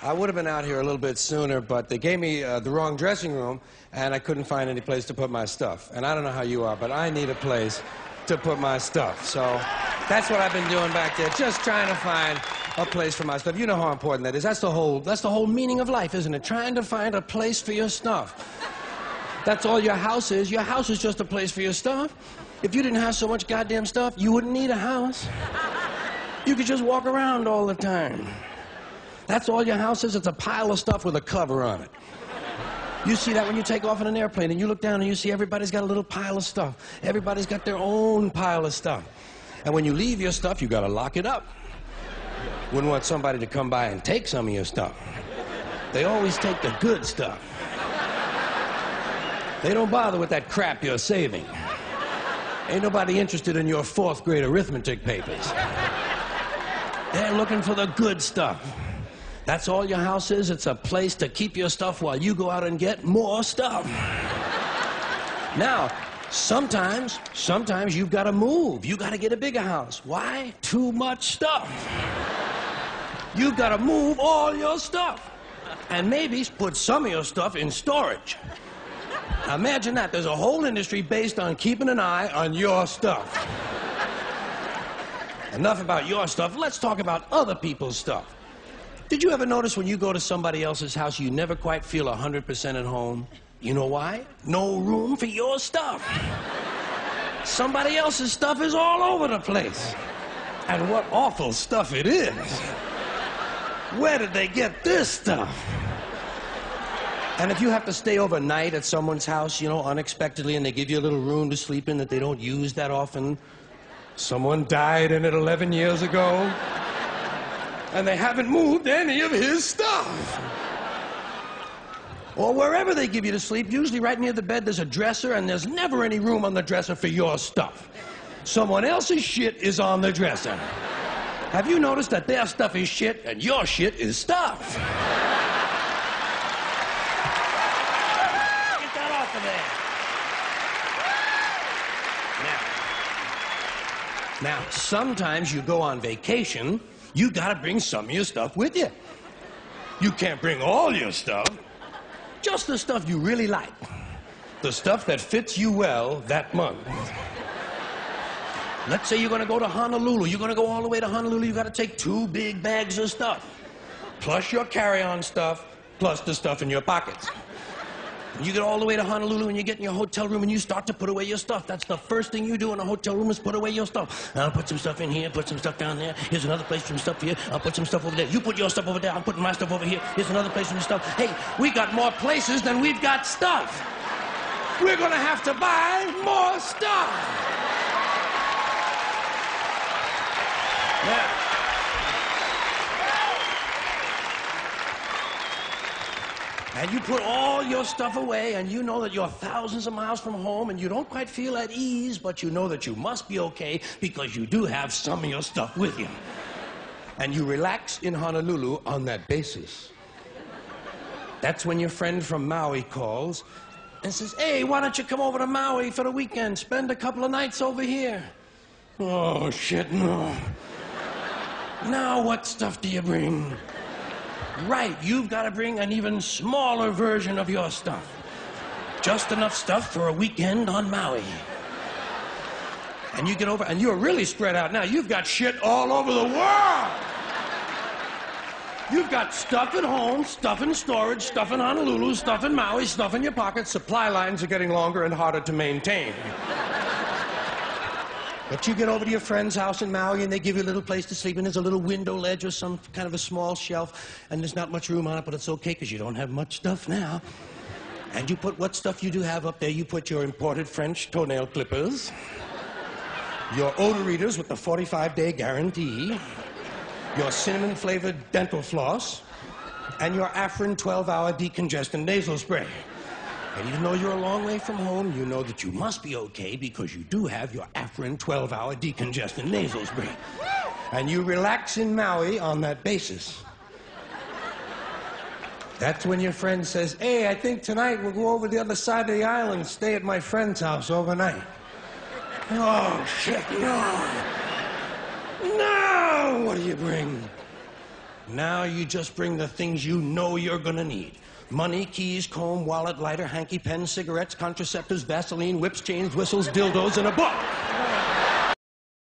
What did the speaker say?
I would have been out here a little bit sooner, but they gave me the wrong dressing room, and I couldn't find any place to put my stuff. And I don't know how you are, but I need a place to put my stuff. So that's what I've been doing back there, just trying to find a place for my stuff. You know how important that is. That's the whole meaning of life, isn't it? Trying to find a place for your stuff. That's all your house is. Your house is just a place for your stuff. If you didn't have so much goddamn stuff, you wouldn't need a house. You could just walk around all the time. That's all your house is. It's a pile of stuff with a cover on it. You see that when you take off in an airplane and you look down and you see everybody's got a little pile of stuff. Everybody's got their own pile of stuff. And when you leave your stuff, you got to lock it up. Wouldn't want somebody to come by and take some of your stuff. They always take the good stuff. They don't bother with that crap you're saving. Ain't nobody interested in your 4th grade arithmetic papers. They're looking for the good stuff. That's all your house is. It's a place to keep your stuff while you go out and get more stuff. Now, sometimes you've got to move. You've got to get a bigger house. Why? Too much stuff. You've got to move all your stuff. And maybe put some of your stuff in storage. Now imagine that. There's a whole industry based on keeping an eye on your stuff. Enough about your stuff. Let's talk about other people's stuff. Did you ever notice when you go to somebody else's house, you never quite feel 100% at home? You know why? No room for your stuff. Somebody else's stuff is all over the place. And what awful stuff it is. Where did they get this stuff? And if you have to stay overnight at someone's house, you know, unexpectedly, and they give you a little room to sleep in that they don't use that often, someone died in it 11 years ago, and they haven't moved any of his stuff. Or wherever they give you to sleep, usually right near the bed there's a dresser, and there's never any room on the dresser for your stuff. Someone else's shit is on the dresser. Have you noticed that their stuff is shit and your shit is stuff? Get that off of there. Now, sometimes you go on vacation, you gotta bring some of your stuff with you. You can't bring all your stuff, just the stuff you really like. The stuff that fits you well that month. Let's say you're gonna go to Honolulu. You're gonna go all the way to Honolulu. You gotta take 2 big bags of stuff, plus your carry-on stuff, plus the stuff in your pockets. And you get all the way to Honolulu and you get in your hotel room and you start to put away your stuff. That's the first thing you do in a hotel room is put away your stuff. I'll put some stuff in here, put some stuff down there. Here's another place for some stuff here. I'll put some stuff over there. You put your stuff over there. I'm putting my stuff over here. Here's another place for some stuff. Hey, we got more places than we've got stuff. We're gonna have to buy more stuff. Yeah. And you put all your stuff away, and you know that you're thousands of miles from home, and you don't quite feel at ease, but you know that you must be okay because you do have some of your stuff with you. And you relax in Honolulu on that basis. That's when your friend from Maui calls and says, hey, why don't you come over to Maui for the weekend? Spend a couple of nights over here. Oh, shit, no. Now what stuff do you bring? Right, you've got to bring an even smaller version of your stuff. Just enough stuff for a weekend on Maui. And you get over, and you're really spread out now. You've got shit all over the world. You've got stuff at home, stuff in storage, stuff in Honolulu, stuff in Maui, stuff in your pockets. Supply lines are getting longer and harder to maintain. But you get over to your friend's house in Maui and they give you a little place to sleep, and there's a little window ledge or some kind of a small shelf, and there's not much room on it, but it's okay because you don't have much stuff now. And you put what stuff you do have up there. You put your imported French toenail clippers, your odor readers with the 45-day guarantee, your cinnamon-flavored dental floss, and your Afrin 12-hour decongestant nasal spray. And even though you're a long way from home, you know that you must be okay because you do have your Afrin 12-hour decongestant nasal spray. And you relax in Maui on that basis. That's when your friend says, hey, I think tonight we'll go over the other side of the island and stay at my friend's house overnight. Oh, shit, no. No! What do you bring? Now you just bring the things you know you're gonna need. Money, keys, comb, wallet, lighter, hanky, pen, cigarettes, contraceptives, Vaseline, whips, chains, whistles, dildos, and a book.